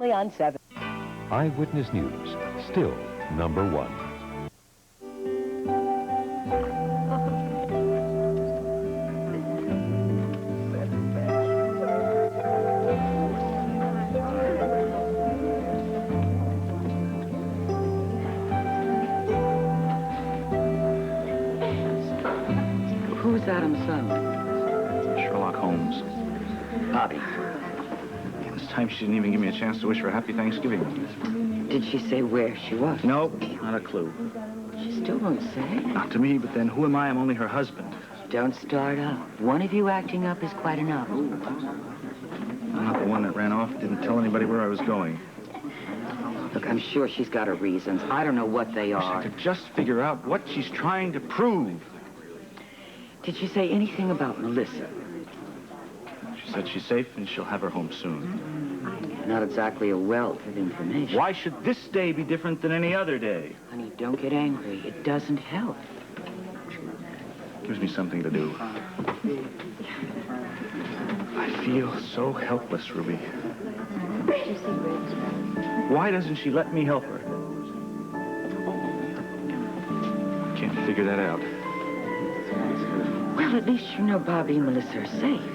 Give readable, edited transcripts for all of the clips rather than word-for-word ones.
Only on 7. Eyewitness News, still #1. Who's that on the phone? Sherlock Holmes. Bobby. This time she didn't even give me a chance to wish her a happy Thanksgiving. Did she say where she was? No, not a clue. She still won't say. Not to me, but then who am I? I'm only her husband. Don't start up. One of you acting up is quite enough. I'm not the one that ran off, didn't tell anybody where I was going. Look, I'm sure she's got her reasons. I don't know what they I are. could just figure out what she's trying to prove. Did she say anything about Melissa? She said she's safe and she'll have her home soon. Not exactly a wealth of information. Why should this day be different than any other day? Honey, don't get angry. It doesn't help. Gives me something to do. I feel so helpless, Ruby. Why doesn't she let me help her? Can't figure that out. Well, at least you know Bobby and Melissa are safe.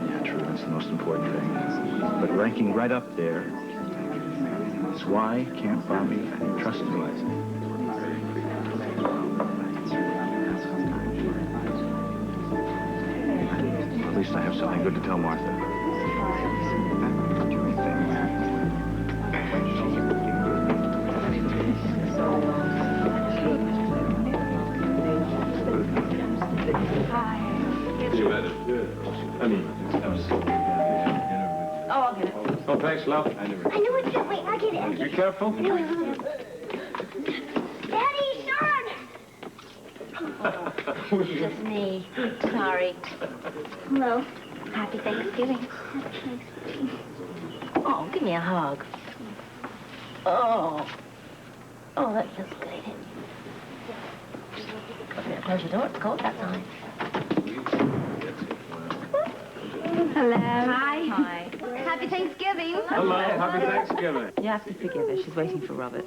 Yeah, true. That's the most important thing. But ranking right up there is why can't Bobby trust me? At least I have something good to tell Martha. You had it. Good. Oh, I'll get it. Oh, thanks, love. I know it's good. Wait, I'll get it. Be careful. Daddy, Sean! It's just me. Sorry. Hello. Happy Thanksgiving. Oh, give me a hug. Oh. Oh, that feels good. Close your door. It's cold outside. Hello. Hi. Hi. Happy Thanksgiving. Hello. Happy Thanksgiving. You have to forgive her. She's waiting for Robert.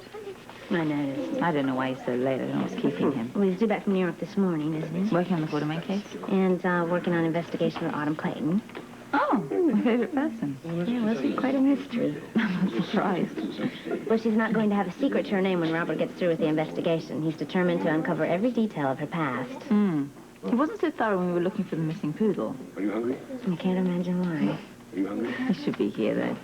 I noticed. I don't know why he's so late. I don't know what's keeping him. Well, he's due back from New York this morning, isn't he? Working on the Quartermain case? And working on investigation of Autumn Clayton. Oh, my favorite person. Yeah, well, it's quite a mystery. I'm surprised. Well, she's not going to have a secret to her name when Robert gets through with the investigation. He's determined to uncover every detail of her past. He wasn't so thorough when we were looking for the missing poodle. Are you hungry? I can't imagine why. Are you hungry? He should be here, though.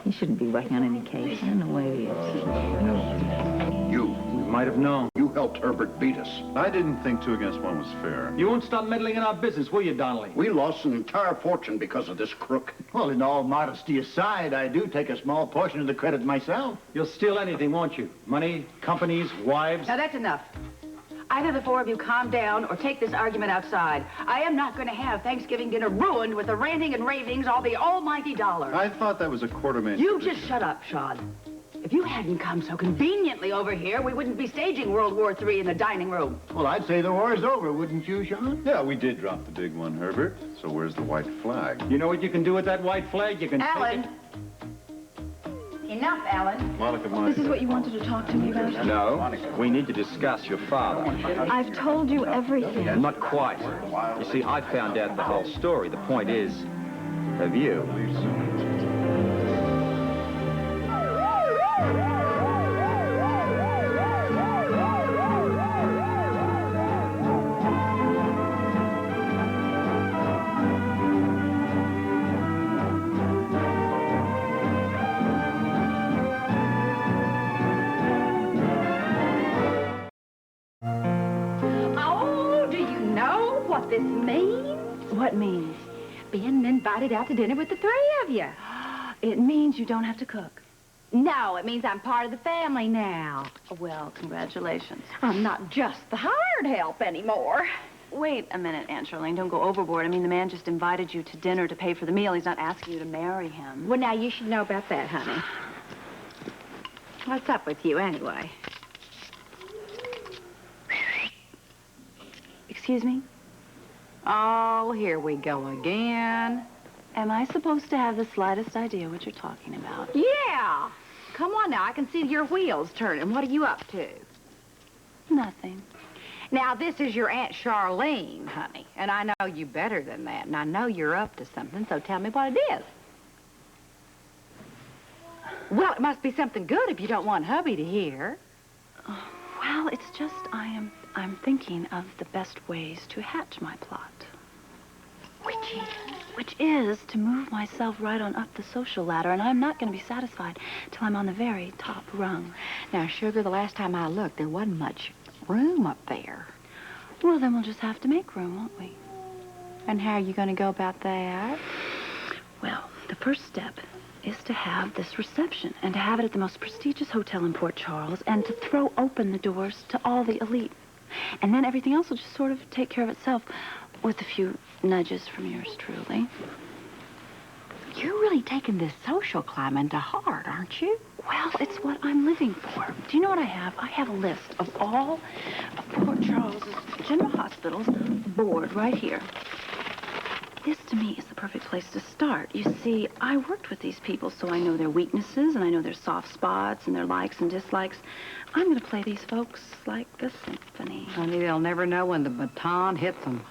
He shouldn't be working on any case. I don't know where he is. You Might have known. You helped Herbert beat us. I didn't think 2 against 1 was fair. You won't stop meddling in our business, will you, Donnelly? We lost an entire fortune because of this crook. Well, in all modesty aside, I do take a small portion of the credit myself. You'll steal anything, won't you? Money, companies, wives? Now, that's enough. Either the 4 of you calm down or take this argument outside. I am not going to have Thanksgiving dinner ruined with the ranting and ravings of the almighty dollar. I thought that was a Quartermain. You just shut up, Sean. If you hadn't come so conveniently over here, we wouldn't be staging World War III in the dining room. Well, I'd say the war's over, wouldn't you, Sean? Yeah, we did drop the big one, Herbert. So where's the white flag? You know what you can do with that white flag? You can Alan! Enough, Alan. Monica, This is what you wanted to talk to me about? No, we need to discuss your father. I've told you everything. Not quite. You see, I found out the whole story. The point is, have you? What this means? What means? Being invited out to dinner with the 3 of you. It means you don't have to cook. No, it means I'm part of the family now. Well, congratulations. I'm not just the hired help anymore. Wait a minute, Aunt Charlene. Don't go overboard. I mean, the man just invited you to dinner to pay for the meal. He's not asking you to marry him. Well, now, you should know about that, honey. What's up with you, anyway? Excuse me? Oh, here we go again. Am I supposed to have the slightest idea what you're talking about? Yeah. Come on now, I can see your wheels turning. What are you up to? Nothing. Now, this is your Aunt Charlene, honey. And I know you better than that. And I know you're up to something, so tell me what it is. Well, it must be something good if you don't want hubby to hear. Well, it's just I'm thinking of the best ways to hatch my plot. Which is to move myself right on up the social ladder, and I'm not going to be satisfied till I'm on the very top rung. Now, sugar, the last time I looked, there wasn't much room up there. Well, then we'll just have to make room, won't we? And how are you going to go about that? Well, the first step is to have this reception, and to have it at the most prestigious hotel in Port Charles, and to throw open the doors to all the elite. And then everything else will just sort of take care of itself, with a few nudges from yours truly. You're really taking this social climbing to heart, aren't you? Well, it's what I'm living for. Do you know what I have? I have a list of all of Port Charles' general hospitals board right here. This, to me, is the perfect place to start. You see, I worked with these people, so I know their weaknesses, and I know their soft spots, and their likes and dislikes. I'm going to play these folks like a symphony. Honey, they'll never know when the baton hits them.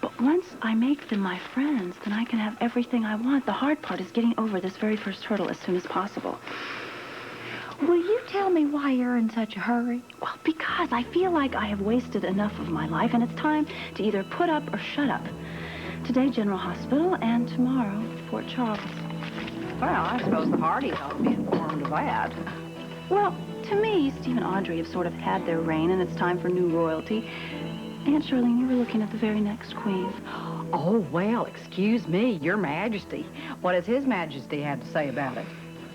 But once I make them my friends, then I can have everything I want. The hard part is getting over this very first hurdle as soon as possible. Will you tell me why you're in such a hurry? Well, because I feel like I have wasted enough of my life, and it's time to either put up or shut up. Today, General Hospital, and tomorrow, Fort Charles. Well, I suppose the Hardys ought to be informed of that. Well, to me, Steve and Audrey have sort of had their reign, and it's time for new royalty. Aunt Charlene, you were looking at the very next queen. Oh, well, excuse me, Your Majesty. What has His Majesty had to say about it?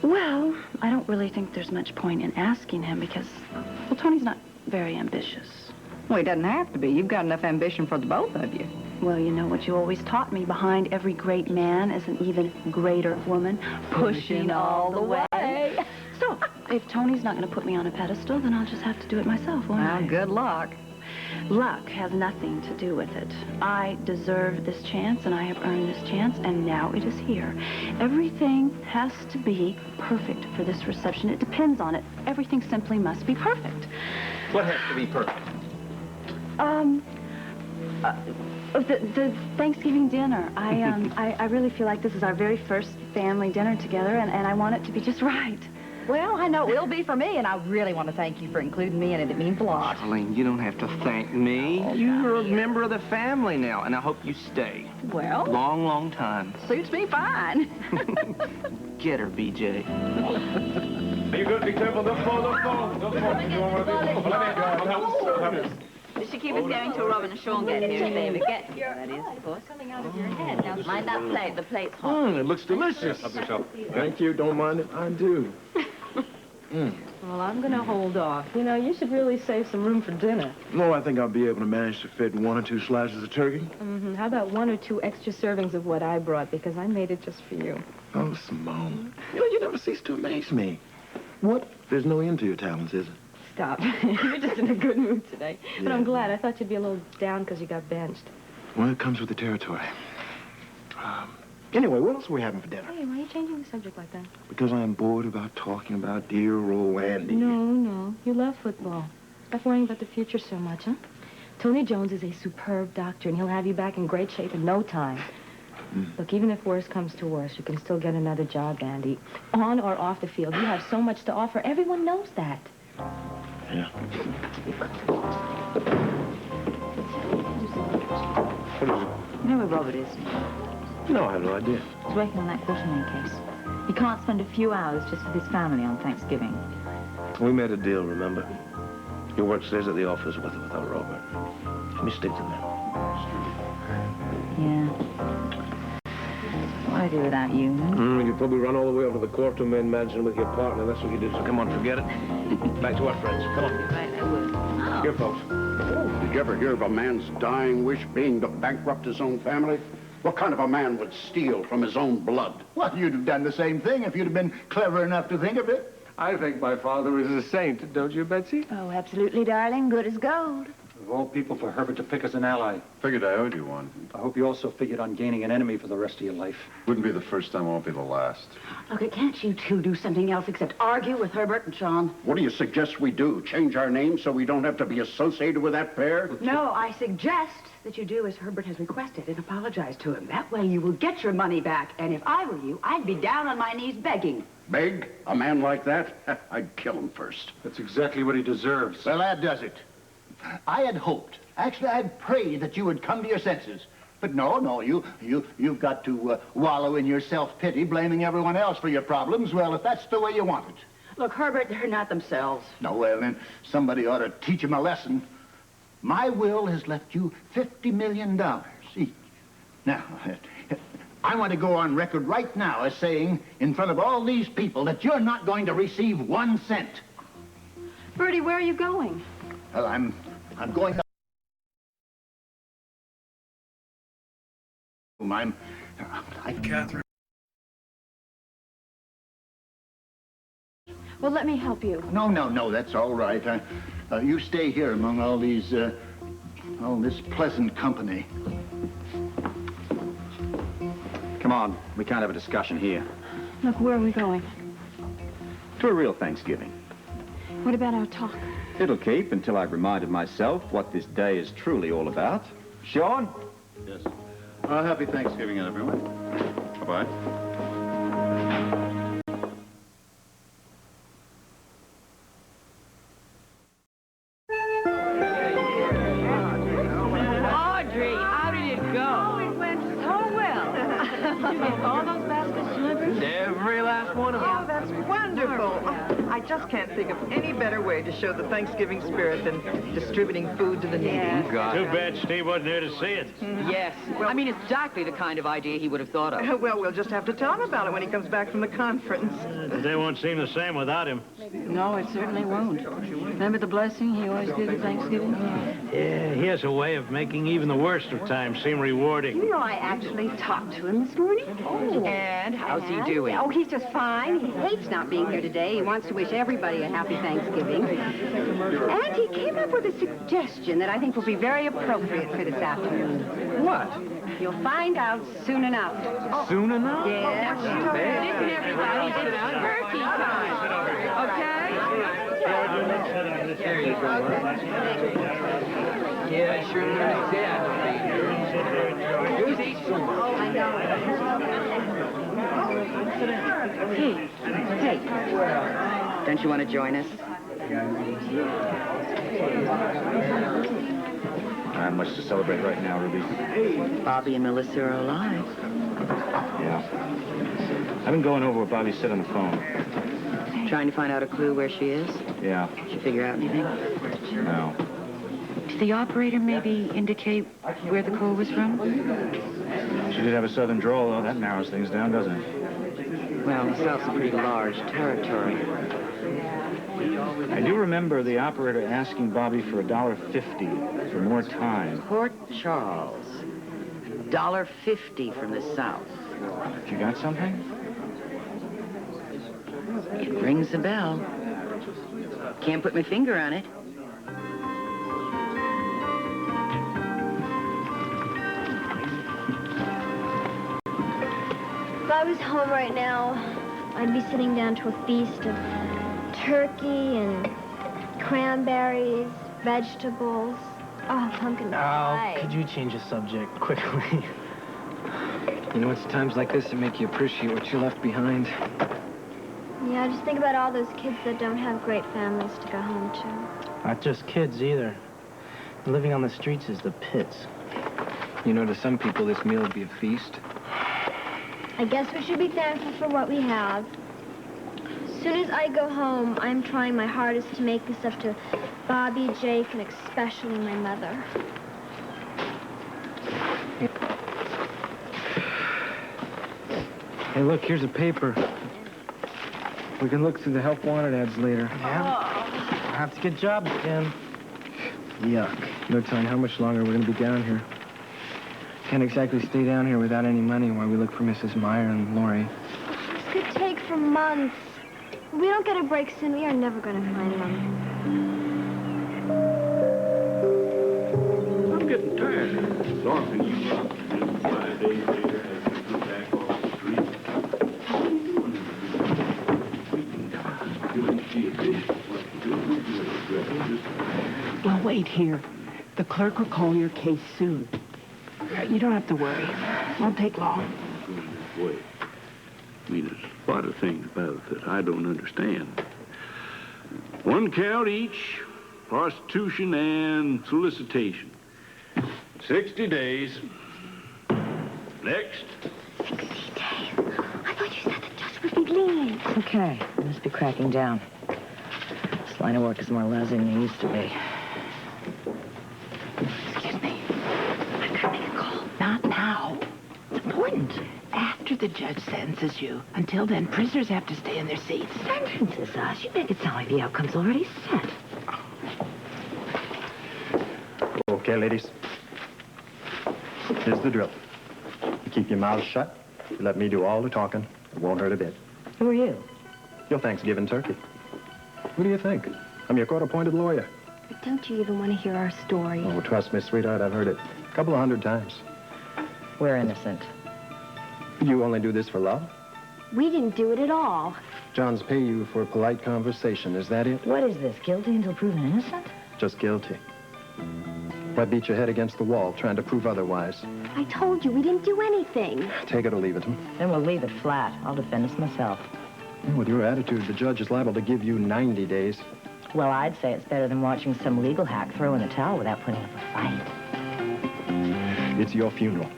Well, I don't really think there's much point in asking him because, well, Tony's not very ambitious. Well, he doesn't have to be. You've got enough ambition for the both of you. Well, you know what you always taught me. Behind every great man is an even greater woman, pushing all the way. So, if Tony's not going to put me on a pedestal, then I'll just have to do it myself, won't I? Well, good luck. Luck has nothing to do with it. I deserve this chance, and I have earned this chance, and now it is here. Everything has to be perfect for this reception. It depends on it. Everything simply must be perfect. What has to be perfect? The Thanksgiving dinner. I really feel like this is our very first family dinner together, and I want it to be just right. Well, I know it will be for me, and I really want to thank you for including me in it. It means a lot. Charlene, you don't have to thank me. You're a member of the family now, and I hope you stay. Well? Long, long time. Suits me fine. Get her, BJ. You good? Be careful. Don't fall. Don't fall. Don't fall. You don't want to be. Let me go. I'll help us. We should keep us going till Robin and Sean get here, if they ever get here, that is, of course. Coming out of your head. Now, Mind that plate. The plate's hot. It looks delicious. Help yourself. Thank you. Don't mind if I do. Well, I'm going to hold off. You know, you should really save some room for dinner. No, I think I'll be able to manage to fit 1 or 2 slices of turkey. How about 1 or 2 extra servings of what I brought, because I made it just for you. Oh, Simone. You know, you never cease to amaze me. What? There's no end to your talents, is it? Stop. You're just in a good mood today. But Yeah. I'm glad. I thought you'd be a little down because you got benched. Well, it comes with the territory. Anyway, what else are we having for dinner? Hey, why are you changing the subject like that? Because I'm bored about talking about dear old Andy. No. You love football. Stop worrying about the future so much, huh? Tony Jones is a superb doctor, and he'll have you back in great shape in no time. Look, even if worse comes to worse, you can still get another job, Andy. On or off the field, you have so much to offer. Everyone knows that. Yeah. What is it? You know where Robert is? No, I have no idea. He's working on that quartermain case. He can't spend a few hours just with his family on Thanksgiving. We made a deal, remember? Your work stays at the office with or without Robert. Let me stick to that. Yeah. What do I do without you? You could probably run all the way over to the quartermain mansion with your partner. That's what you do. So come on, forget it. Back to our friends. Come on. Right, I will. Here, folks. Did you ever hear of a man's dying wish being to bankrupt his own family? What kind of a man would steal from his own blood? Well, you'd have done the same thing if you'd have been clever enough to think of it. I think my father is a saint, don't you, Betsy? Oh, absolutely, darling. Good as gold. Of all people, for Herbert to pick as an ally. Figured I owed you one. I hope you also figured on gaining an enemy for the rest of your life. Wouldn't be the first time, won't be the last. Look, can't you two do something else except argue with Herbert and Sean? What do you suggest we do? Change our names so we don't have to be associated with that pair? No, I suggest that you do as Herbert has requested and apologize to him. That way you will get your money back. And if I were you, I'd be down on my knees begging. Beg? A man like that? I'd kill him first. That's exactly what he deserves. Well, that does it. I had hoped, actually, I'd prayed that you would come to your senses. But no, you've got to wallow in your self-pity, blaming everyone else for your problems. Well, if that's the way you want it. Look, Herbert, they're not themselves. No, well, then somebody ought to teach them a lesson. My will has left you $50 million each. Now, I want to go on record right now as saying, in front of all these people, that you're not going to receive 1 cent. Bertie, where are you going? Well, I'm going up. Catherine. Well, let me help you. No, that's all right. You stay here among all these, all this pleasant company. Come on, we can't have a discussion here. Look, where are we going? To a real Thanksgiving. What about our talk? It'll keep until I've reminded myself what this day is truly all about. Sean? Yes. Happy Thanksgiving, everyone. Bye-bye. Audrey, how did it go? Oh, it went so well. Did you get all those baskets delivered? Every last one of them. Oh, that's wonderful. I just can't think of any better way to show the Thanksgiving spirit than distributing food to the needy. You got Too it. bad Steve wasn't there to see it. Yes. Well, I mean, exactly the kind of idea he would have thought of. Well, we'll just have to tell him about it when he comes back from the conference. They won't seem the same without him. No, it certainly won't. Remember the blessing he always did at Thanksgiving? Yeah, he has a way of making even the worst of times seem rewarding. You know, I actually talked to him this morning. Oh. And how's he doing? Oh, he's just fine. He hates not being here today. He wants to wish everybody a happy Thanksgiving. And he came up with a suggestion that I think will be very appropriate for this afternoon. What? You'll find out soon enough. Soon enough? Yes. Listen, everybody, it's turkey time. Okay? There you go. Yeah, I sure understand. Who's eating so much? I know. Hey. Don't you want to join us? Not much to celebrate right now, Ruby. Bobby and Melissa are alive. Yeah. I've been going over what Bobby said on the phone. Trying to find out a clue where she is? Yeah. Did you figure out anything? No. Did the operator maybe indicate where the call was from? She did have a southern drawl, though. That narrows things down, doesn't it? Well, the South's a pretty large territory. I do remember the operator asking Bobby for $1.50 for more time. Port Charles. $1.50 from the South. You got something? It rings a bell. Can't put my finger on it. If I was home right now, I'd be sitting down to a feast of turkey and cranberries, vegetables. Oh, pumpkin pie. Could you change the subject quickly? You know, it's times like this that make you appreciate what you left behind. Yeah, just think about all those kids that don't have great families to go home to. Not just kids, either. Living on the streets is the pits. You know, to some people, this meal would be a feast. I guess we should be thankful for what we have. As soon as I go home, I'm trying my hardest to make this up to Bobby, Jake, and especially my mother. Hey, look, here's a paper. We can look through the help wanted ads later. Yeah? I'll have to get jobs again. Yuck. No telling how much longer we're going to be down here. Can't exactly stay down here without any money while we look for Mrs. Meyer and Lori. This could take for months. If we don't get a break soon, we are never going to find them. Dorothy, you 5 days later as you come back off the street. Well, wait here. The clerk will call your case soon. You don't have to worry. Won't take long. Boy, I mean, there's a lot of things about it that I don't understand. 1 count each, prostitution and solicitation. 60 days. Next. 60 days. I thought you said the judge would be lenient. Okay, I must be cracking down. This line of work is more lousy than it used to be. Excuse me. I've got to make a call. Not now. It's important. After the judge sentences you. Until then, prisoners have to stay in their seats. Sentences us? You make it sound like the outcome's already set. Okay, ladies. Here's the drill. You keep your mouths shut. You let me do all the talking. It won't hurt a bit. Who are you? Your Thanksgiving turkey. What do you think? I'm your court-appointed lawyer. But don't you even want to hear our story? Oh, trust me, sweetheart, I've heard it a couple of 100 times. We're innocent. You only do this for love? We didn't do it at all. John's pay you for polite conversation. Is that it? What is this, guilty until proven innocent? Just guilty. Why beat your head against the wall trying to prove otherwise? I told you we didn't do anything. Take it or leave it. Then we'll leave it flat. I'll defend us myself. With your attitude, the judge is liable to give you 90 days. Well, I'd say it's better than watching some legal hack throw in the towel without putting up a fight. It's your funeral.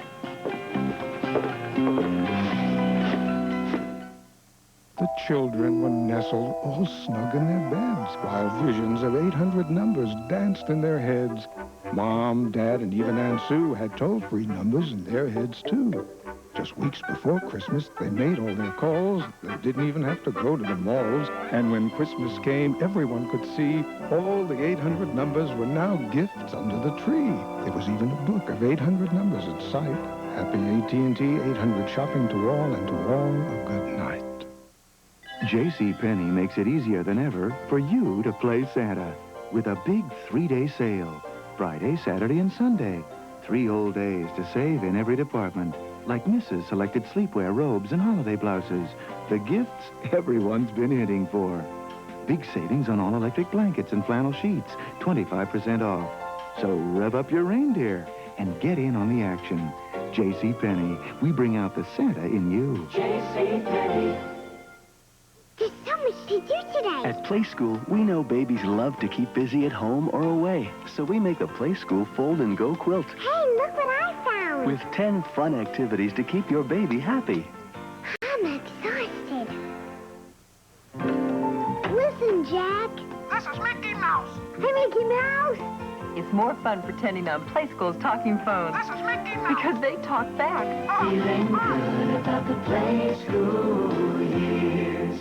The children were nestled all snug in their beds while visions of 800 numbers danced in their heads. Mom, Dad, and even Aunt Sue had toll-free numbers in their heads, too. Just weeks before Christmas, they made all their calls. They didn't even have to go to the malls. And when Christmas came, everyone could see all the 800 numbers were now gifts under the tree. There was even a book of 800 numbers at sight. Happy AT&T 800 shopping to all, and to all a good night. JCPenney makes it easier than ever for you to play Santa with a big 3-day sale. Friday, Saturday, and Sunday. 3 whole days to save in every department, like Mrs. selected sleepwear, robes, and holiday blouses. The gifts everyone's been hitting for. Big savings on all electric blankets and flannel sheets, 25% off. So rev up your reindeer and get in on the action. JCPenney, we bring out the Santa in you. JCPenney. There's so much to do today. At Play School, we know babies love to keep busy at home or away. So we make a Play School Fold and Go quilt Hey, look what I found. with 10 fun activities to keep your baby happy. I'm exhausted. Listen, Jack. This is Mickey Mouse. Hey, Mickey Mouse. It's more fun pretending on Play School's talking phones. This is Mickey Mouse. Because they talk back. Feeling good about the Play School years.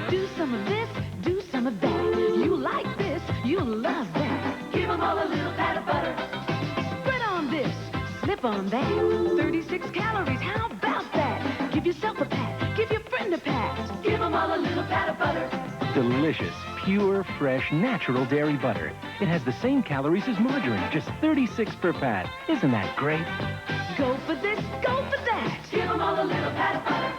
Do some of this, do some of that. You like this, you'll love that. Give them all a little pat of butter. Spread on this, slip on that. 36 calories, how about that? Give yourself a pat, give your friend a pat. Give them all a little pat of butter. Delicious, pure, fresh, natural dairy butter. It has the same calories as margarine, just 36 per pat. Isn't that great? Go for this, go for that. Give them all a little pat of butter.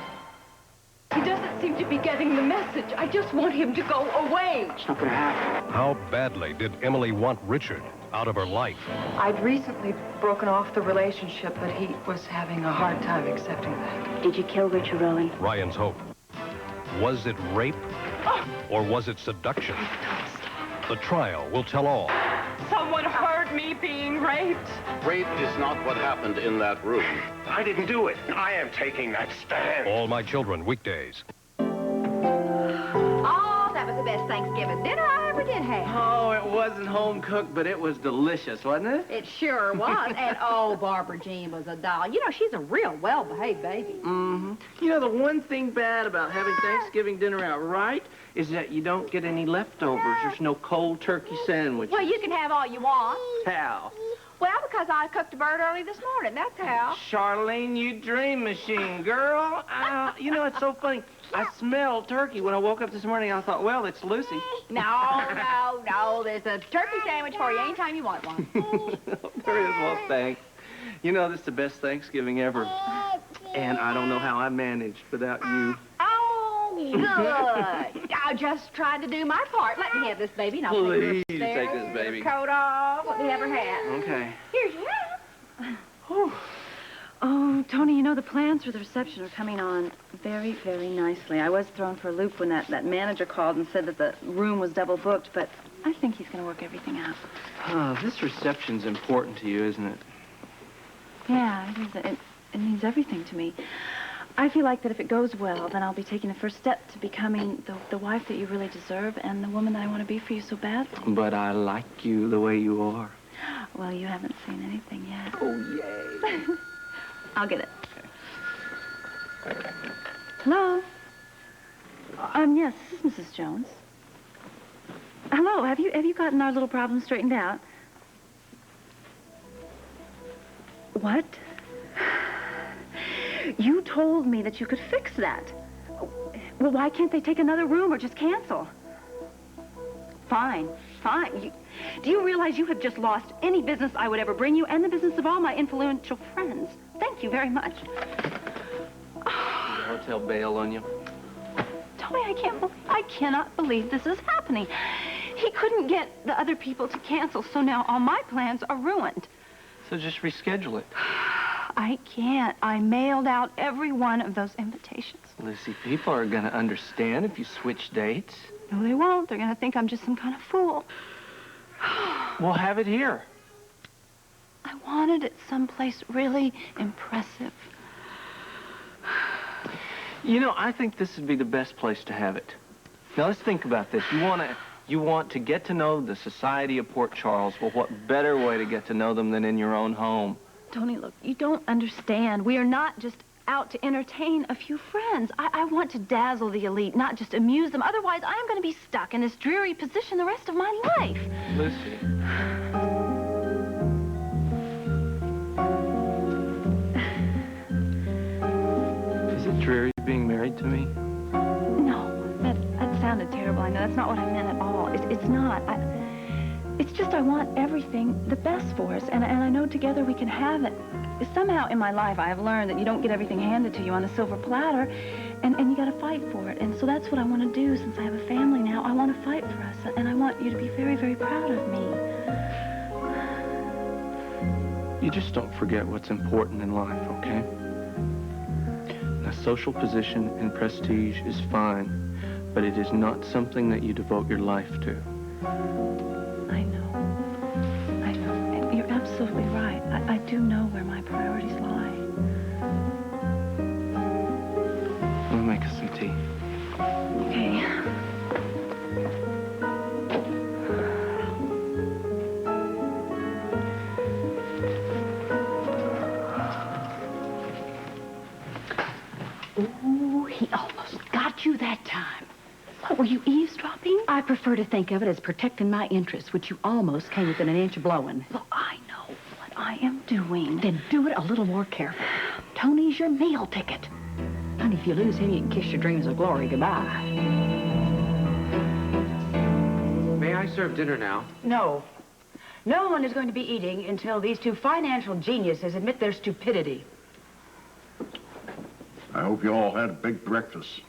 He doesn't seem to be getting the message. I just want him to go away. It's not gonna happen. How badly did Emily want Richard out of her life? I'd recently broken off the relationship, but he was having a hard time accepting that. Did you kill Richard Rowan? Ryan's hope. Was it rape? Or was it seduction? The trial will tell all. Someone heard me being raped. Rape is not what happened in that room. I didn't do it. I am taking that stand. All My Children, weekdays. Oh, that was the best Thanksgiving dinner I ever did have. Oh, it wasn't home cooked, but it was delicious, wasn't it? It sure was. And, oh, Barbara Jean was a doll. You know, she's a real well-behaved baby. Mm-hmm. You know, the one thing bad about having Thanksgiving dinner outright is that you don't get any leftovers. There's no cold turkey sandwich. Well, you can have all you want. Pal, Well, because I cooked a bird early this morning, that's how. Charlene, you dream machine, girl. You know, it's so funny. I smelled turkey when I woke up this morning. I thought, well, it's Lucy. No. There's a turkey sandwich for you anytime you want one. There is. Well, thanks. You know, this is the best Thanksgiving ever. And I don't know how I managed without you. Oh, good. I just tried to do my part. Let me have this baby, and I'll Please take her upstairs. take this baby. Your coat off. Let me have her hat. Okay. Here's your hat. Oh, Tony, you know, the plans for the reception are coming on very, very nicely. I was thrown for a loop when that manager called and said that the room was double booked, but I think he's going to work everything out. This reception's important to you, isn't it? Yeah, it is. It means everything to me. I feel like that if it goes well, then I'll be taking the first step to becoming the wife that you really deserve and the woman that I want to be for you so badly. But I like you the way you are. Well, you haven't seen anything yet. Oh, yay. I'll get it. Okay. Hello? Yes, this is Mrs. Jones. Hello, have you gotten our little problem straightened out? What? You told me that you could fix that. Well, why can't they take another room or just cancel? Fine. Do you realize you have just lost any business I would ever bring you and the business of all my influential friends? Thank you very much. The hotel bail on you. Tony, I cannot believe this is happening. He couldn't get the other people to cancel, so now all my plans are ruined. So just reschedule it. I can't. I mailed out every one of those invitations. Lucy, people are going to understand if you switch dates. No, they won't. They're going to think I'm just some kind of fool. We'll have it here. I wanted it someplace really impressive. You know, I think this would be the best place to have it. Now, let's think about this. You want to get to know the Society of Port Charles. Well, what better way to get to know them than in your own home? Tony, look, you don't understand. We are not just out to entertain a few friends. I want to dazzle the elite, not just amuse them. Otherwise, I am going to be stuck in this dreary position the rest of my life. Lucy. Is it dreary being married to me? No, that sounded terrible. I know that's not what I meant at all. It's not. It's just I want everything the best for us, and I know together we can have it. Somehow in my life I have learned that you don't get everything handed to you on a silver platter, and you got to fight for it. And so that's what I want to do since I have a family now. I want to fight for us, and I want you to be very, very proud of me. You just don't forget what's important in life, okay? Now, social position and prestige is fine, but it is not something that you devote your life to. I know. And you're absolutely right. I do know where my priorities lie. We'll make us some tea. Okay. Ooh, he almost got you that time. What, were you eavesdropping? I prefer to think of it as protecting my interests, which you almost came within an inch of blowing. Well, I know what I am doing. Then do it a little more careful. Tony's your meal ticket. And if you lose him, you can kiss your dreams of glory goodbye. May I serve dinner now? No. No one is going to be eating until these two financial geniuses admit their stupidity. I hope you all had a big breakfast.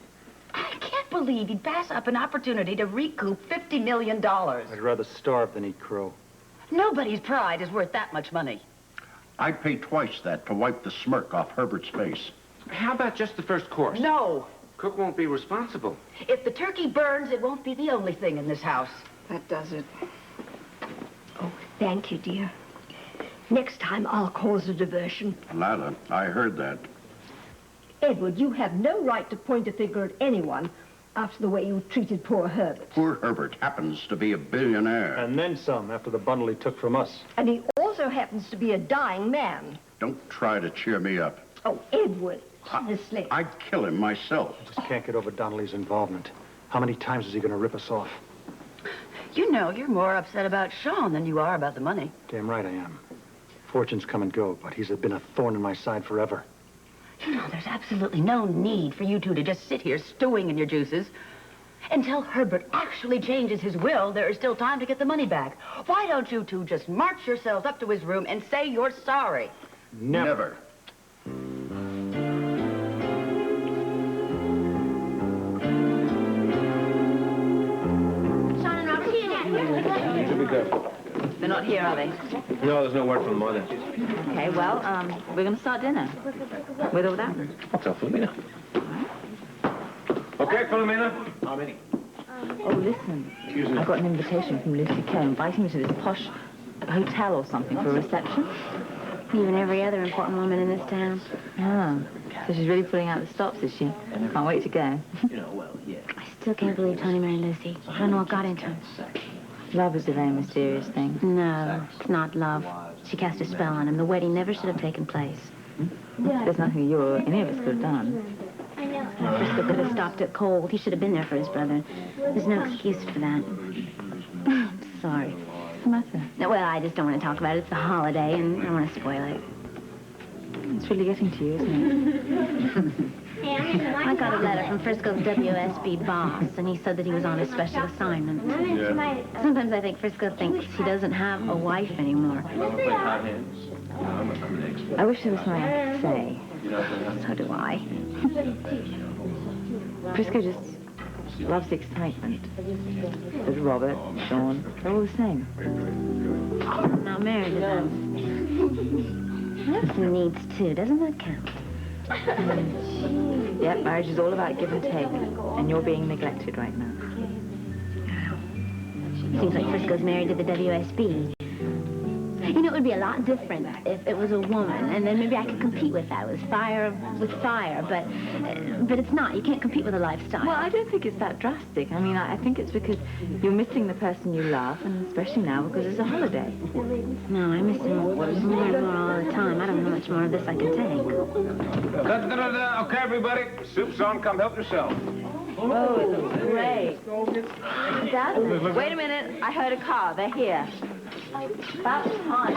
I can't believe he'd pass up an opportunity to recoup $50 million. I'd rather starve than eat crow. Nobody's pride is worth that much money. I'd pay twice that to wipe the smirk off Herbert's face. How about just the first course? No. Cook won't be responsible. If the turkey burns, it won't be the only thing in this house. That does it. Oh, thank you, dear. Next time, I'll cause a diversion. Lila, I heard that. Edward, you have no right to point a finger at anyone after the way you treated poor Herbert. Poor Herbert happens to be a billionaire. And then some, after the bundle he took from us. And he also happens to be a dying man. Don't try to cheer me up. Oh, Edward, honestly. I'd kill him myself. Just can't get over Donnelly's involvement. How many times is he going to rip us off? You know, you're more upset about Sean than you are about the money. Damn right I am. Fortunes come and go, but he's been a thorn in my side forever. You know, there's absolutely no need for you two to just sit here stewing in your juices. Until Herbert actually changes his will, there is still time to get the money back. Why don't you two just march yourselves up to his room and say you're sorry? Never. Sean and Robert, here. Should be careful. They're not here, are they? No, there's no word from the mother. Okay, well, we're going to start dinner. With or without them. I'll tell Philomena. Okay, Philomena. How many? Oh, listen. Excuse me. I got an invitation from Lucy Kay inviting me to this posh hotel or something for a reception. You and every other important woman in this town. Oh, so she's really pulling out the stops, is she? Can't wait to go. I still can't believe Tony married Lucy. I don't know what got into him. Love is a very mysterious thing. No, it's not love. She cast a spell on him. The wedding never should have taken place. There's nothing you or any of us could have done. Frisco could have stopped it cold. He should have been there for his brother. There's no excuse for that. I'm sorry. What's the matter? No, well, I just don't want to talk about it. It's a holiday, and I don't want to spoil it. It's really getting to you, isn't it? I got a letter from Frisco's WSB boss, and he said that he was on a special assignment. Yeah. Sometimes I think Frisco thinks he doesn't have a wife anymore. I wish there was something I could say. So do I. Frisco just loves the excitement. There's Robert, Sean, they're all the same. I'm not married to them. He needs to. Doesn't that count? Yep, marriage is all about give and take, and you're being neglected right now. Seems like Frisco's married to the WSB. You know, it would be a lot different if it was a woman, and then maybe I could compete with that, with fire, but it's not. You can't compete with a lifestyle. Well, I don't think it's that drastic. I mean, I think it's because you're missing the person you love, and especially now because it's a holiday. No, I miss him more and more all the time. I don't know how much more of this I can take. Okay, everybody. Soup's on. Come help yourself. Oh, it's great. Dad, wait a minute. I heard a car. They're here. About time.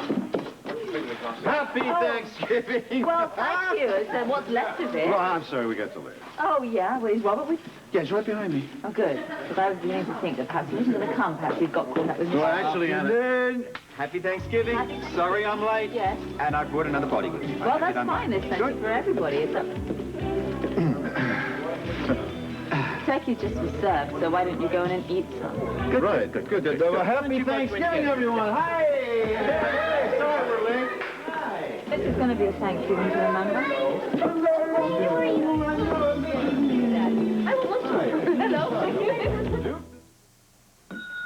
Happy Thanksgiving. Well, thank you. It's what's left of it. Well, I'm sorry we got delayed. Oh, yeah? Well, is Robert with you? Yeah, he's right behind me. Oh, good. Because I was beginning to think that perhaps he wasn't going to come. Perhaps he'd got caught up with me. Well, actually, Anna. Happy Thanksgiving. Sorry I'm late. Yes. And I brought another body with me. Well, that's fine. There's plenty for everybody. It's up. Turkey's just reserved, so why don't you go in and eat some? Good. Right. Good. Well, happy Thanksgiving, everyone. Hi. Hey. Sorry we're late. Hi. This is going to be a Thanksgiving to remember. Hello.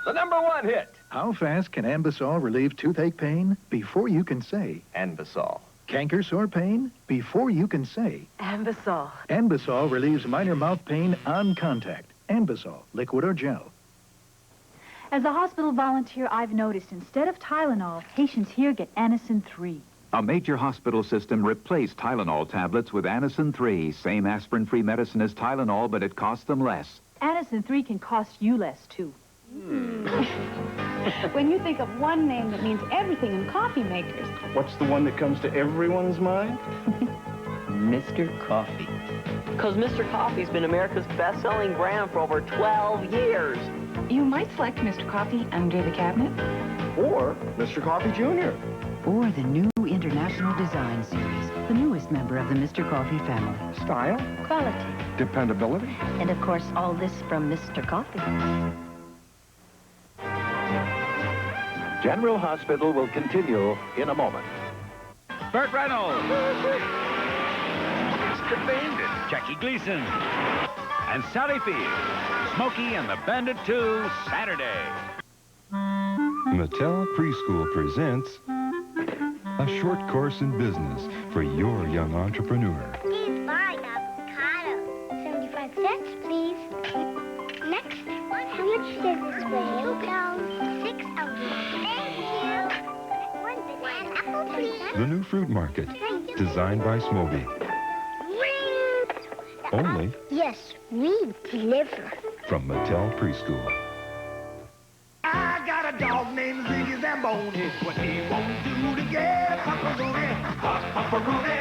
The #1 hit. How fast can Ambisol relieve toothache pain? Before you can say Ambisol. Canker sore pain? Before you can say Ambisol. Ambisol relieves minor mouth pain on contact. Ambisol, liquid or gel. As a hospital volunteer, I've noticed instead of Tylenol, patients here get Anacin 3. A major hospital system replaced Tylenol tablets with Anacin 3. Same aspirin-free medicine as Tylenol, but it costs them less. Anacin 3 can cost you less, too. When you think of one name that means everything in coffee makers. What's the one that comes to everyone's mind? Mr. Coffee. Because Mr. Coffee's been America's best-selling brand for over 12 years. You might select Mr. Coffee under the cabinet. Or Mr. Coffee Jr. Or the new International Design Series, the newest member of the Mr. Coffee family. Style, Quality. dependability. And, of course, all this from Mr. Coffee. General Hospital will continue in a moment. Burt Reynolds. Mr. Bandit. Jackie Gleason. And Sally Field. Smokey and the Bandit 2, Saturday. Mattel Preschool presents a short course in business for your young entrepreneur. Please buy avocado. 75 cents, please. Next, how much does this weigh? 2 pounds, 6 ounces. Thank you. 1 banana apple, please. The new fruit market, designed by Smoby. Only Yes, we deliver. from Mattel Preschool. I got a dog named Ziggy Zamboni. What he won't do to get pepperoni. Pepperoni,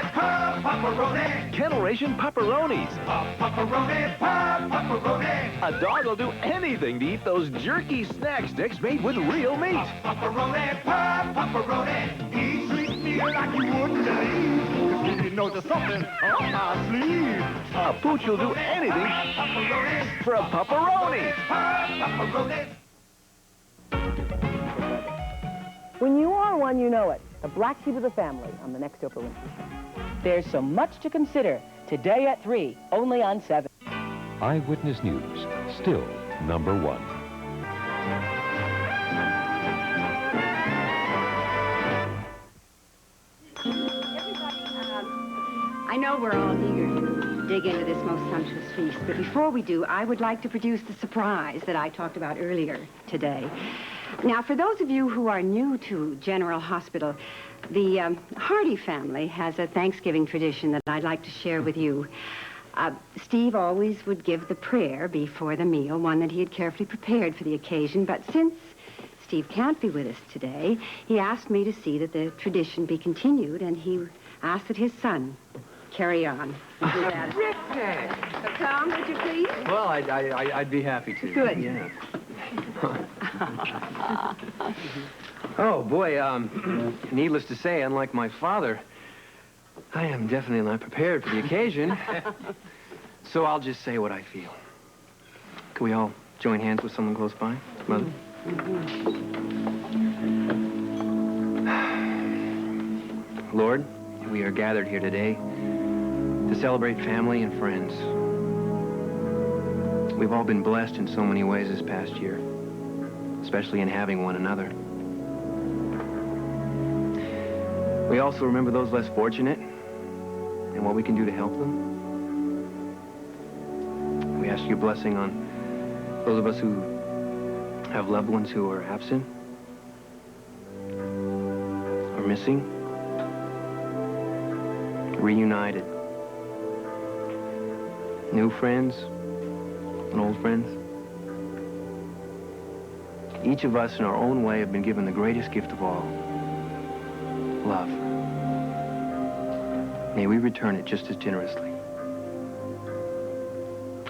pepperoni. Kennel Ration Pepperonis. Pepperoni, pepperoni. A dog will do anything to eat those jerky snack sticks made with real meat. Pepperoni, pepperoni. He treats me like you wouldn't believe. 'Cause he didn't know there's something up my sleeve. A pooch will do anything for a pepperoni. When you are one, you know it. The black sheep of the family on the next Oprah Winfrey Show. There's so much to consider. Today at 3, only on 7. Eyewitness News, still #1. I know we're all eager to dig into this most sumptuous feast, but before we do, I would like to produce the surprise that I talked about earlier today. Now, for those of you who are new to General Hospital, the Hardy family has a Thanksgiving tradition that I'd like to share with you. Steve always would give the prayer before the meal, one that he had carefully prepared for the occasion, but since Steve can't be with us today, he asked me to see that the tradition be continued, and he asked that his son carry on. Terrific. So come, would you please? Well, I'd be happy to. Good. Yeah. Oh, boy, needless to say, unlike my father, I am definitely not prepared for the occasion. So I'll just say what I feel. Can we all join hands with someone close by? Mother? Lord, we are gathered here today to celebrate family and friends. We've all been blessed in so many ways this past year, especially in having one another. We also remember those less fortunate and what we can do to help them. We ask your blessing on those of us who have loved ones who are absent or missing, reunited, new friends and old friends. Each of us in our own way have been given the greatest gift of all, love. May we return it just as generously.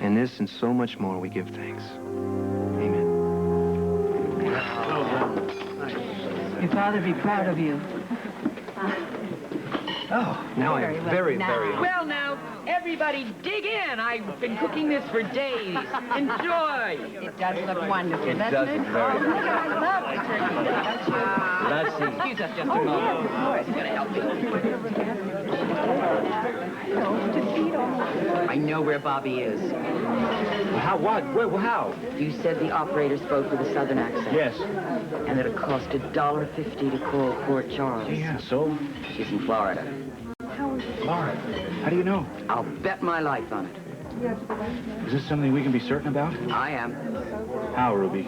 And this and so much more we give thanks. Amen. Your father be proud of you. Oh, now I am very, very... Well, now, everybody dig in. I've been cooking this for days. Enjoy. It does look wonderful, It doesn't does it? look very good. I love the turkey. Don't you? Let's see. Excuse us just a Oh, moment. yes, of course. It's going to help me. I know where Bobby is. How? What? Where? How? You said the operator spoke with a southern accent. Yes. And that it cost $1.50 to call Port Charles. Yeah, so? She's in Florida. Florida. How do you know? I'll bet my life on it. Is this something we can be certain about? I am. How, Ruby?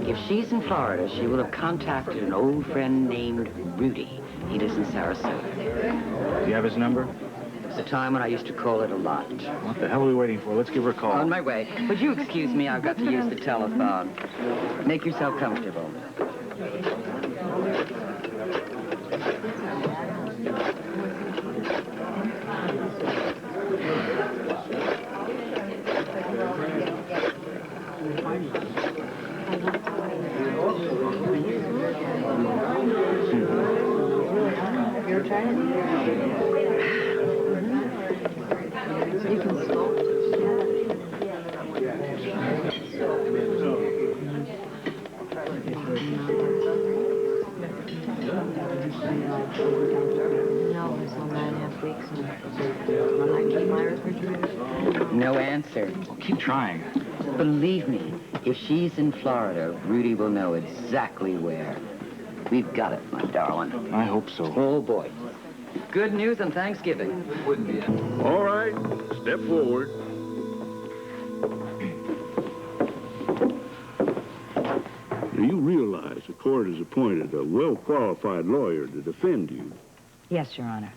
If she's in Florida, she will have contacted an old friend named Rudy. He lives in Sarasota. Do you have his number? It was a time when I used to call it a lot. What the hell are we waiting for? Let's give her a call. On my way. Would you excuse me? I've got to use the telephone. Make yourself comfortable. You can stop. No answer. Well, keep trying. Believe me, if she's in Florida, Rudy will know exactly where. We've got it, my darling. I hope so. Oh, boy. Good news on Thanksgiving. Wouldn't be it. All right, step forward. Now, you realize the court has appointed a well-qualified lawyer to defend you. Yes, Your Honor.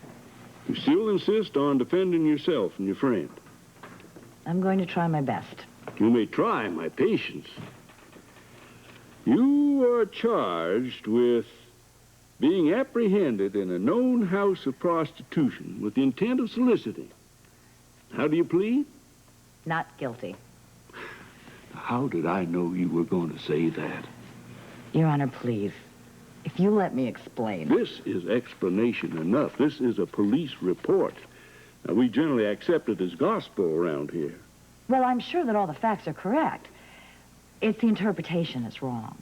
You still insist on defending yourself and your friend. I'm going to try my best. You may try my patience. You are charged with being apprehended in a known house of prostitution with the intent of soliciting. How do you plead? Not guilty. How did I know you were going to say that? Your Honor, please. If you let me explain. This is explanation enough. This is a police report. Now, we generally accept it as gospel around here. Well, I'm sure that all the facts are correct. It's the interpretation that's wrong.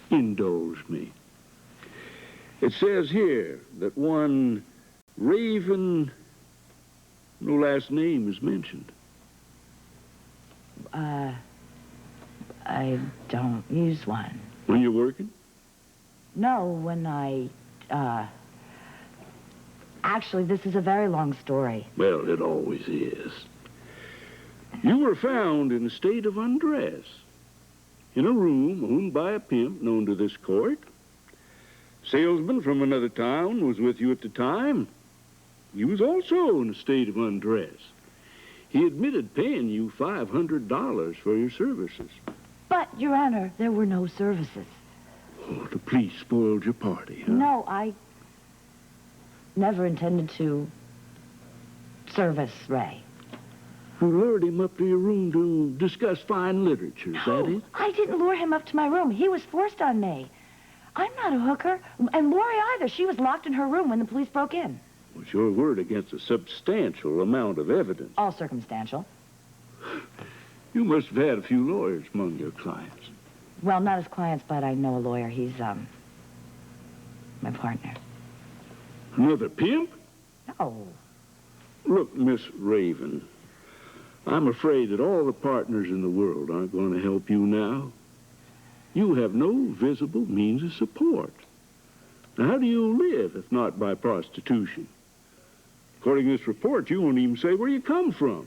Indulge me. It says here that one Raven, no last name is mentioned. I don't use one. When you're working? No, when actually, this is a very long story. Well, it always is. You were found in a state of undress in a room owned by a pimp known to this court. Salesman from another town was with you at the time. He was also in a state of undress. He admitted paying you $500 for your services. But, Your Honor, there were no services. Oh, the police spoiled your party, huh? No, I never intended to service Ray. You lured him up to your room to discuss fine literature, is that it? I didn't lure him up to my room. He was forced on me. I'm not a hooker. And Lori either. She was locked in her room when the police broke in. What's your word against a substantial amount of evidence? All circumstantial. You must have had a few lawyers among your clients. Well, not as clients, but I know a lawyer. He's, my partner. Another pimp? No. Look, Miss Raven, I'm afraid that all the partners in the world aren't going to help you now. You have no visible means of support. Now, how do you live if not by prostitution? According to this report, you won't even say where you come from.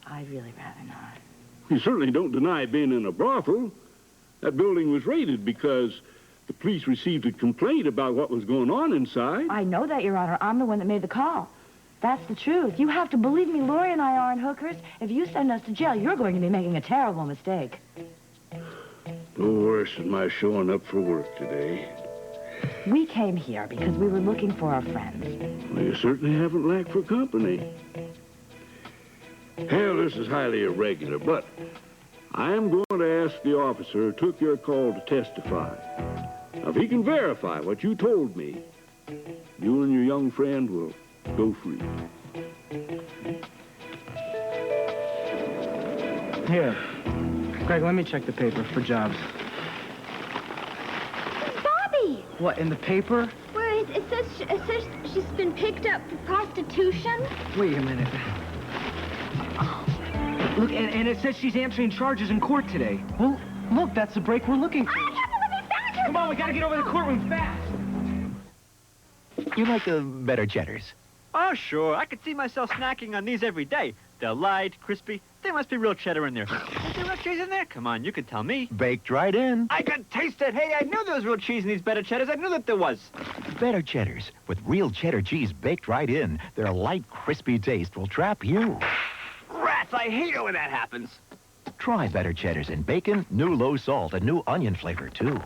I'd really rather not. You certainly don't deny being in a brothel. That building was raided because the police received a complaint about what was going on inside. I know that, Your Honor. I'm the one that made the call. That's the truth. You have to believe me. Lori and I aren't hookers. If you send us to jail, you're going to be making a terrible mistake. No worse than my showing up for work today. We came here because we were looking for our friends. Well, you certainly haven't lacked for company. Hell, this is highly irregular, but I am going to ask the officer who took your call to testify. Now, if he can verify what you told me, you and your young friend will go free. Here. Greg, let me check the paper for jobs. Bobby! What, in the paper? Where it says she's been picked up for prostitution. Wait a minute. Look, and it says she's answering charges in court today. Well, look, that's the break we're looking for. I can't believe we found her! Come on, we gotta get over to the courtroom fast. You like the better cheddars? Oh, sure. I could see myself snacking on these every day. They're light, crispy. There must be real cheddar in there. Is there real cheese in there? Come on, you can tell me. Baked right in. I can taste it. Hey, I knew there was real cheese in these better cheddars. I knew that there was. Better cheddars with real cheddar cheese baked right in. Their light, crispy taste will trap you. Rats, I hate it when that happens. Try better cheddars in bacon, new low salt, and new onion flavor, too.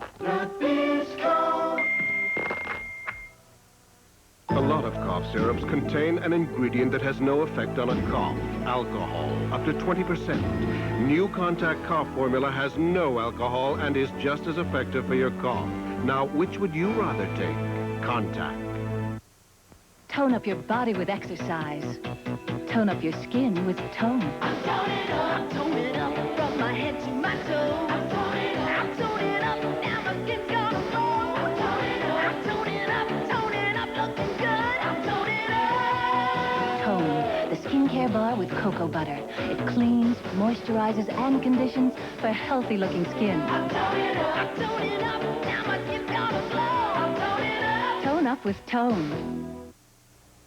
A lot of cough syrups contain an ingredient that has no effect on a cough, alcohol, up to 20%. New Contact Cough Formula has no alcohol and is just as effective for your cough. Now, which would you rather take? Contact. Tone up your body with exercise. Tone up your skin with tone. I'm toning up from my head to my toes. I'm toning up, now my skin's gonna glow. I'm toning up, looking good. I'm toning up. Tone, the skincare bar with cocoa butter. It cleans, moisturizes, and conditions for healthy-looking skin. I'm toning up, now my skin's gonna glow. I'm toning up. Tone up with Tone.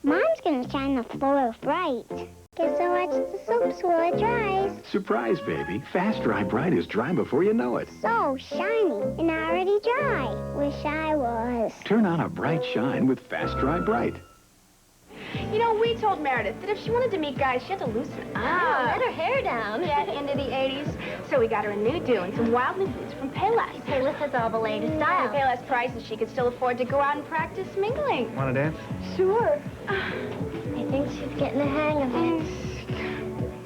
Mom's gonna shine the floor bright. Guess I'll watch the soap so it dries. Surprise, baby. Fast Dry Bright is dry before you know it. So shiny and already dry. Wish I was. Turn on a bright shine with Fast Dry Bright. You know, we told Meredith that if she wanted to meet guys, she had to loosen it. Let her hair down. Yeah, into the 80s. So we got her a new do and some wild new boots from Payless. Payless has all the latest style. At Payless prices, she could still afford to go out and practice mingling. Want to dance? Sure. I think she's getting the hang of it.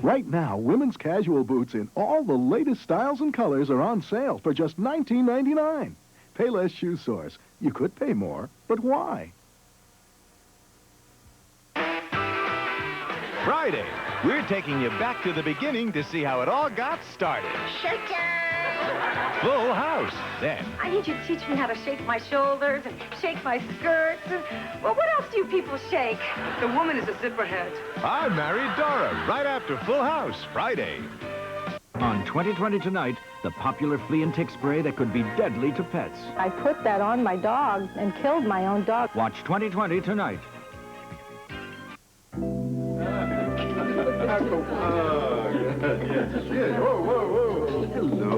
Right now, women's casual boots in all the latest styles and colors are on sale for just $19.99. Payless Shoe Source. You could pay more, but why? Friday, we're taking you back to the beginning to see how it all got started. Full House. Then, I need you to teach me how to shake my shoulders and shake my skirts. Well, what else do you people shake? The woman is a zipper head. I Married Dora, right after Full House, Friday. On 2020 Tonight, the popular flea and tick spray that could be deadly to pets. I put that on my dog and killed my own dog. Watch 2020 Tonight. Whoa, whoa, whoa. Hello,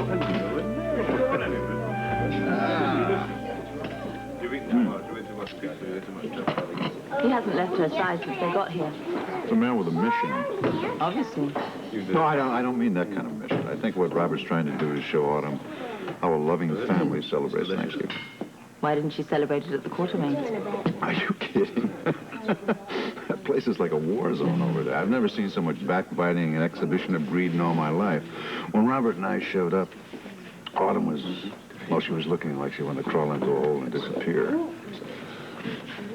He hasn't left her side since they got here. It's a man with a mission. Obviously. No, I don't mean that kind of mission. I think what Robert's trying to do is show Autumn how a loving family celebrates Thanksgiving. Why didn't she celebrate it at the Quartermaines? Are you kidding? That place is like a war zone over there. I've never seen so much backbiting and exhibition of greed in all my life. When Robert and I showed up, Autumn was, well, she was looking like she wanted to crawl into a hole and disappear.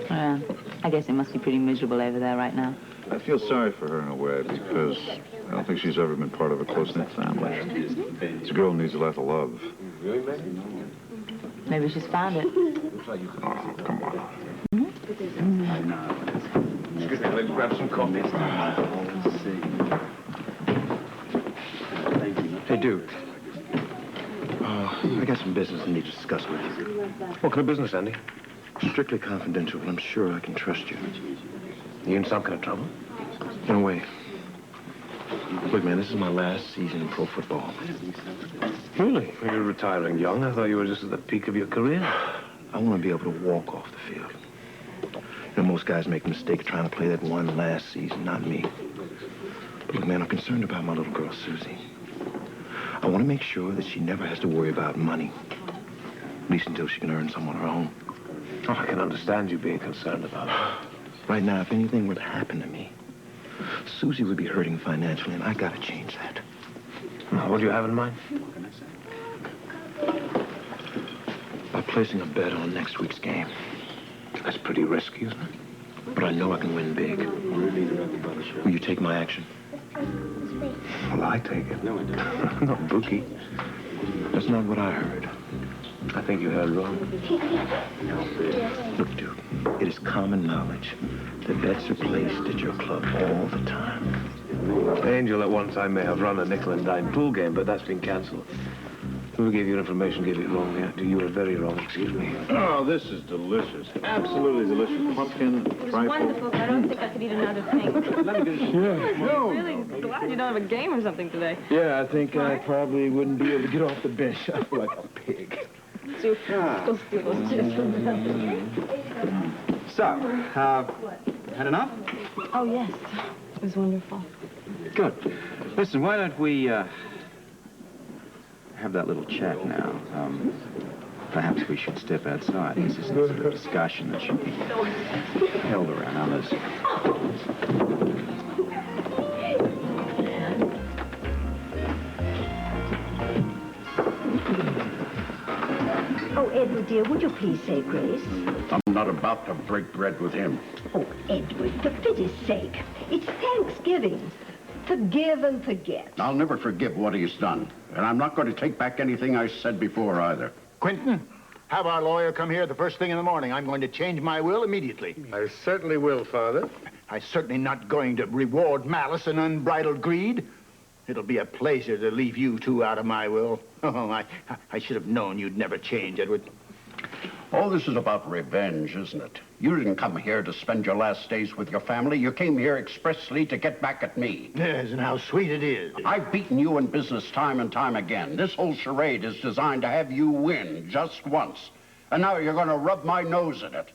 I guess it must be pretty miserable over there right now. I feel sorry for her in a way because I don't think she's ever been part of a close-knit family. This girl needs a lot of love. Maybe she's found it. Oh, come on. Excuse me, let's grab some coffee. Hey, dude. I got some business I need to discuss with you. What kind of business, Andy? Strictly confidential, but I'm sure I can trust you. You in some kind of trouble? In a way. Look, man, this is my last season in pro football. Really? You're retiring young. I thought you were just at the peak of your career. I want to be able to walk off the field. You know, most guys make the mistake of trying to play that one last season, not me. But look, man, I'm concerned about my little girl, Susie. I want to make sure that she never has to worry about money. At least until she can earn some on her own. Oh, I can understand you being concerned about her. Right now, if anything were to happen to me, Susie would be hurting financially, and I got to change that. What do you have in mind? By placing a bet on next week's game. That's pretty risky, isn't it? But I know I can win big. Will you take my action? Well, I take it. No, I don't. I'm not bookie. That's not what I heard. I think you heard wrong. Look, dude, it is common knowledge that bets are placed at your club all the time. Angel at one time may have run a nickel and dime pool game, but that's been cancelled. Whoever gave you information gave it wrong. Yeah, you were very wrong, excuse me. Oh, this is delicious. Absolutely delicious. Pumpkin, It was wonderful, but I don't think I could eat another thing. Let me get I'm really glad you don't have a game or something today. Yeah, I think I probably wouldn't be able to get off the bench. I feel like a pig. Go steal those chips from them. So, Had enough? Oh, yes. It was wonderful. Good. Listen, why don't we, have that little chat now? Perhaps we should step outside. This is the sort of discussion that should be held around others. Oh, Edward, dear, would you please say grace? I'm not about to break bread with him. Oh, Edward, for pity's sake. It's Thanksgiving. Forgive and forget. I'll never forgive what he's done. And I'm not going to take back anything I said before either. Quentin, have our lawyer come here the first thing in the morning. I'm going to change my will immediately. I certainly will, Father. I'm certainly not going to reward malice and unbridled greed. It'll be a pleasure to leave you two out of my will. Oh, I should have known you'd never change, Edward. All this is about revenge, isn't it? You didn't come here to spend your last days with your family. You came here expressly to get back at me. Yes, and how sweet it is. I've beaten you in business time and time again. This whole charade is designed to have you win just once. And now you're going to rub my nose in it.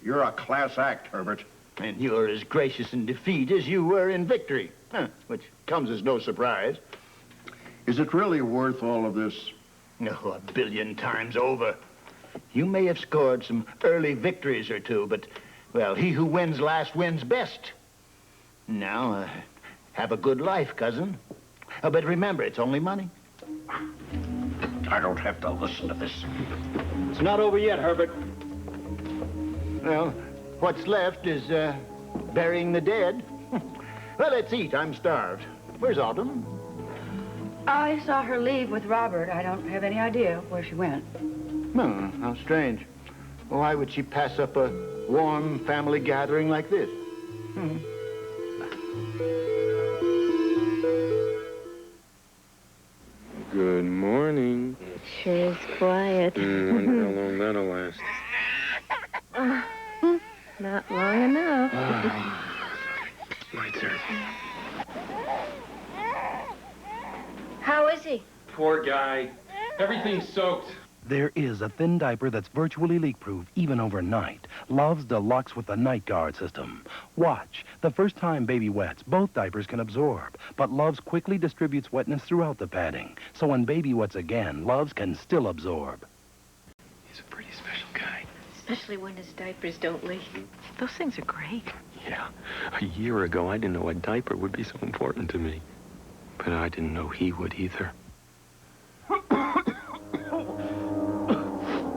You're a class act, Herbert. And you're as gracious in defeat as you were in victory, which comes as no surprise. Is it really worth all of this? No, 1,000,000,000 times over. You may have scored some early victories or two, but, well, he who wins last wins best. Now, have a good life, cousin. But remember, it's only money. I don't have to listen to this. It's not over yet, Herbert. Well, what's left is burying the dead. Well, let's eat. I'm starved. Where's Autumn? I saw her leave with Robert. I don't have any idea where she went. How strange. Why would she pass up a warm family gathering like this? Good morning. Sure is quiet. Wonder how long that'll last. Not long enough. My turn. How is he? Poor guy. Everything's soaked. There is a thin diaper that's virtually leak-proof, even overnight. Love's Deluxe with the Night Guard system. Watch. The first time baby wets, both diapers can absorb. But Love's quickly distributes wetness throughout the padding. So when baby wets again, Love's can still absorb. He's a pretty special guy. Especially when his diapers don't leak. Those things are great. Yeah. A year ago, I didn't know a diaper would be so important to me. But I didn't know he would either.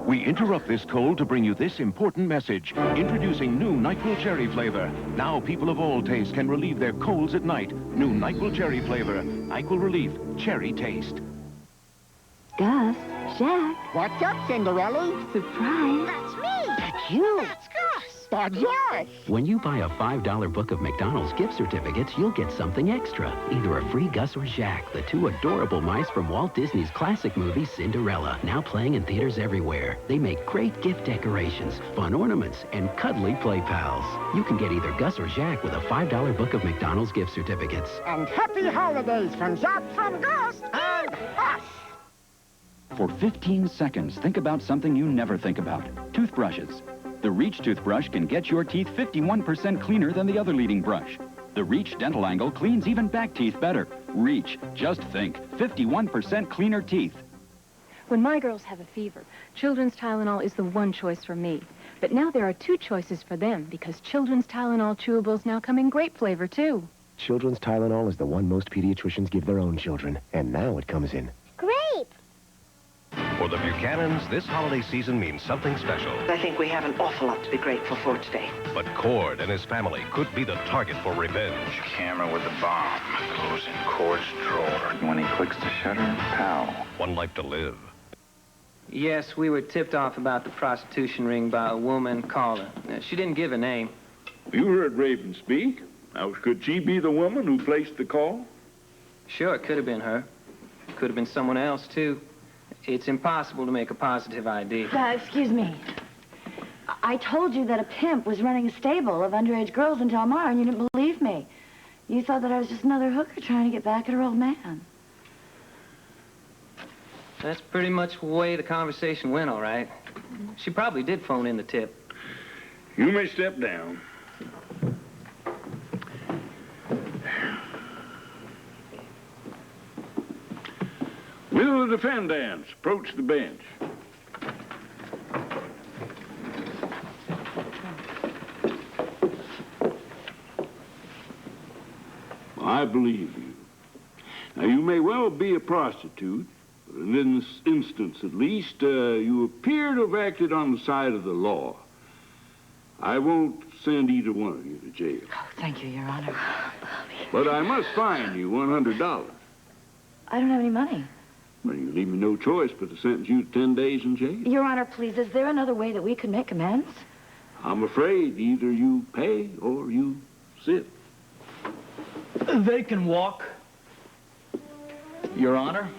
We interrupt this cold to bring you this important message. Introducing new NyQuil Cherry flavor. Now people of all tastes can relieve their colds at night. New NyQuil Cherry flavor. NyQuil Relief. Cherry taste. Gus, Jack. What's up, Cinderella? Surprise. That's me. That's you. That's Gus. That's yours. When you buy a $5 book of McDonald's gift certificates, you'll get something extra. Either a free Gus or Jack, the two adorable mice from Walt Disney's classic movie Cinderella, now playing in theaters everywhere. They make great gift decorations, fun ornaments, and cuddly play pals. You can get either Gus or Jack with a $5 book of McDonald's gift certificates. And happy holidays from Jack, from Gus, and us. For 15 seconds, think about something you never think about. Toothbrushes. The Reach toothbrush can get your teeth 51% cleaner than the other leading brush. The Reach Dental Angle cleans even back teeth better. Reach, just think, 51% cleaner teeth. When my girls have a fever, Children's Tylenol is the one choice for me. But now there are two choices for them because Children's Tylenol chewables now come in grape flavor, too. Children's Tylenol is the one most pediatricians give their own children, and now it comes in Grape! For the Buchanans, this holiday season means something special. I think we have an awful lot to be grateful for today. But Cord and his family could be the target for revenge. Camera with the bomb goes in Cord's drawer. When he clicks the shutter, pow. One life to live. Yes, we were tipped off about the prostitution ring by a woman caller. She didn't give a name. You heard Raven speak. Now, could she be the woman who placed the call? Sure, it could have been her. Could have been someone else, too. It's impossible to make a positive ID. Excuse me. I told you that a pimp was running a stable of underage girls in Del Mar, and you didn't believe me. You thought that I was just another hooker trying to get back at her old man. That's pretty much the way the conversation went, all right. She probably did phone in the tip. You may step down. Will the defendants approach the bench? I believe you. Now, you may well be a prostitute, but in this instance, at least, you appear to have acted on the side of the law. I won't send either one of you to jail. Oh, thank you, Your Honor. But I must fine you $100. I don't have any money. Well, you leave me no choice but to sentence you to 10 days in jail. Your Honor, please, is there another way that we could make amends? I'm afraid either you pay or you sit. They can walk. Your Honor,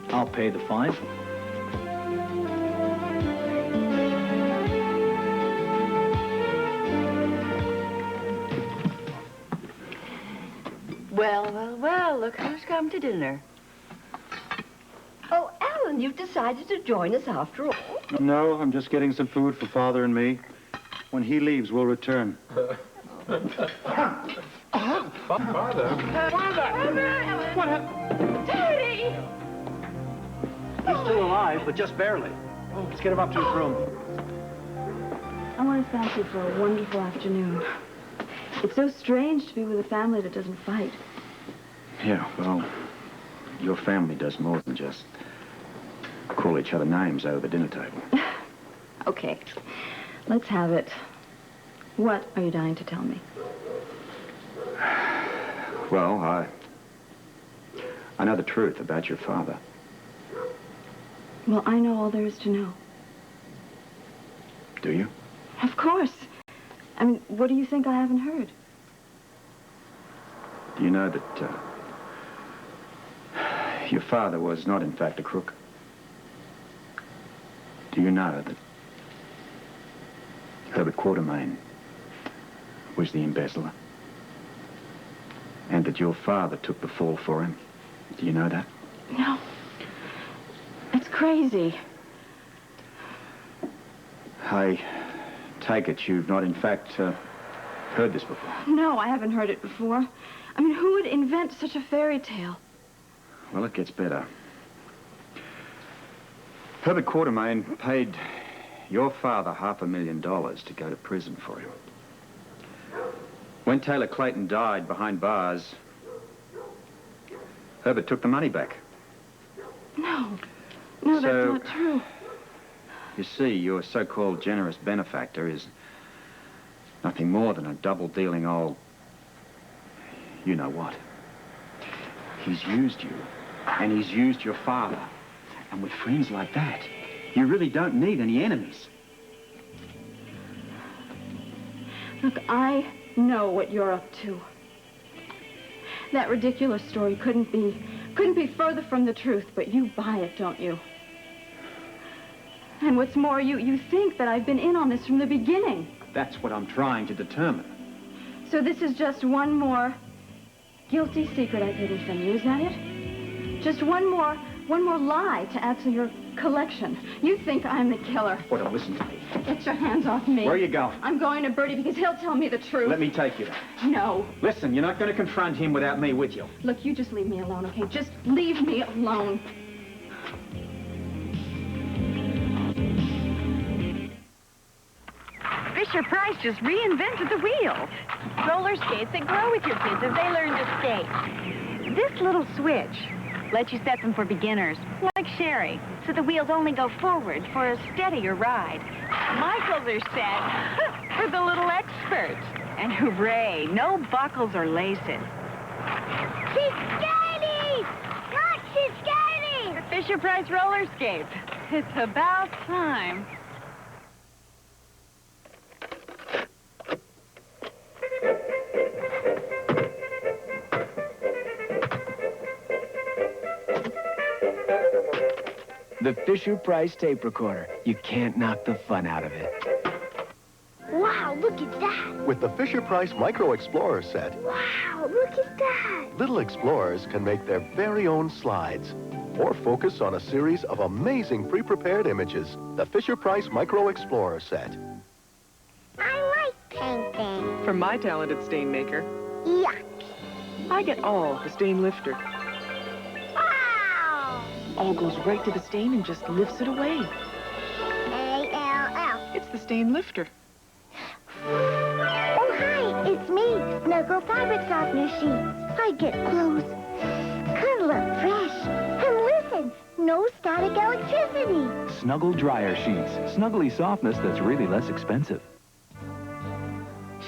I'll pay the fine. Well, look who's come to dinner. Oh, Alan, you've decided to join us after all. No, I'm just getting some food for Father and me. When he leaves, we'll return. Father! What happened? Daddy! He's still alive, but just barely. Let's get him up to his room. I want to thank you for a wonderful afternoon. It's so strange to be with a family that doesn't fight. Yeah, well, your family does more than just call each other names over the dinner table. Okay, let's have it. What are you dying to tell me? Well, I know the truth about your father. Well, I know all there is to know. Do you? Of course. I mean, what do you think I haven't heard? Do you know that your father was not, in fact, a crook? Do you know that Herbert Quatermain was the embezzler? And that your father took the fall for him? Do you know that? No. It's crazy. I take it you've not, in fact, heard this before. No, I haven't heard it before. I mean, who would invent such a fairy tale? Well, it gets better. Herbert Quatermain paid your father $500,000 to go to prison for him. When Taylor Clayton died behind bars, Herbert took the money back. No. No, that's not true. You see, your so-called generous benefactor is nothing more than a double-dealing old... you know what. He's used you, and he's used your father. And with friends like that, you really don't need any enemies. Look, I know what you're up to. That ridiculous story couldn't be further from the truth, but you buy it, don't you? And what's more, you think that I've been in on this from the beginning. That's what I'm trying to determine. So this is just one more guilty secret I've hidden from you, is that it? Just one more lie to add to your collection. You think I'm the killer. Oh, don't listen to me. Get your hands off me. Where are you going? I'm going to Bertie because he'll tell me the truth. Let me take you there. No. Listen, you're not going to confront him without me with you. Look, you just leave me alone, okay? Just leave me alone. Fisher-Price just reinvented the wheels. Roller skates that grow with your kids as they learn to skate. This little switch lets you set them for beginners, like Sherry, so the wheels only go forward for a steadier ride. Michael's are set for the little experts. And hooray, no buckles or laces. She's skating! Look, she's skating! The Fisher-Price roller skates. It's about time. The Fisher-Price tape recorder. You can't knock the fun out of it. Wow, look at that! With the Fisher-Price Micro Explorer set, Wow, look at that! little explorers can make their very own slides or focus on a series of amazing pre-prepared images. The Fisher-Price Micro Explorer set. I like painting. From my talented stain maker, Yuck. I get all the stain lifter. Wow! All goes right to the stain and just lifts it away. A-L-L. It's the stain lifter. Oh, hi, it's me, Snuggle Fabric Softener Sheets. I get clothes, cuddle up fresh, and listen, no static electricity. Snuggle dryer sheets. Snuggly softness that's really less expensive.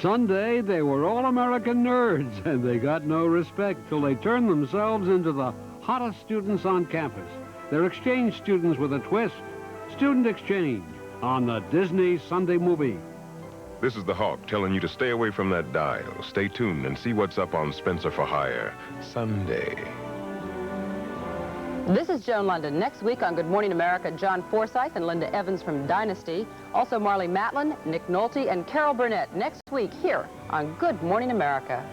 Sunday, they were all-American nerds, and they got no respect till they turned themselves into the hottest students on campus. They're exchange students with a twist. Student Exchange on the Disney Sunday Movie. This is the Hawk telling you to stay away from that dial. Stay tuned and see what's up on Spencer for Hire Sunday. This is Joan London. Next week on Good Morning America, John Forsythe and Linda Evans from Dynasty. Also Marley Matlin, Nick Nolte, and Carol Burnett next week here on Good Morning America.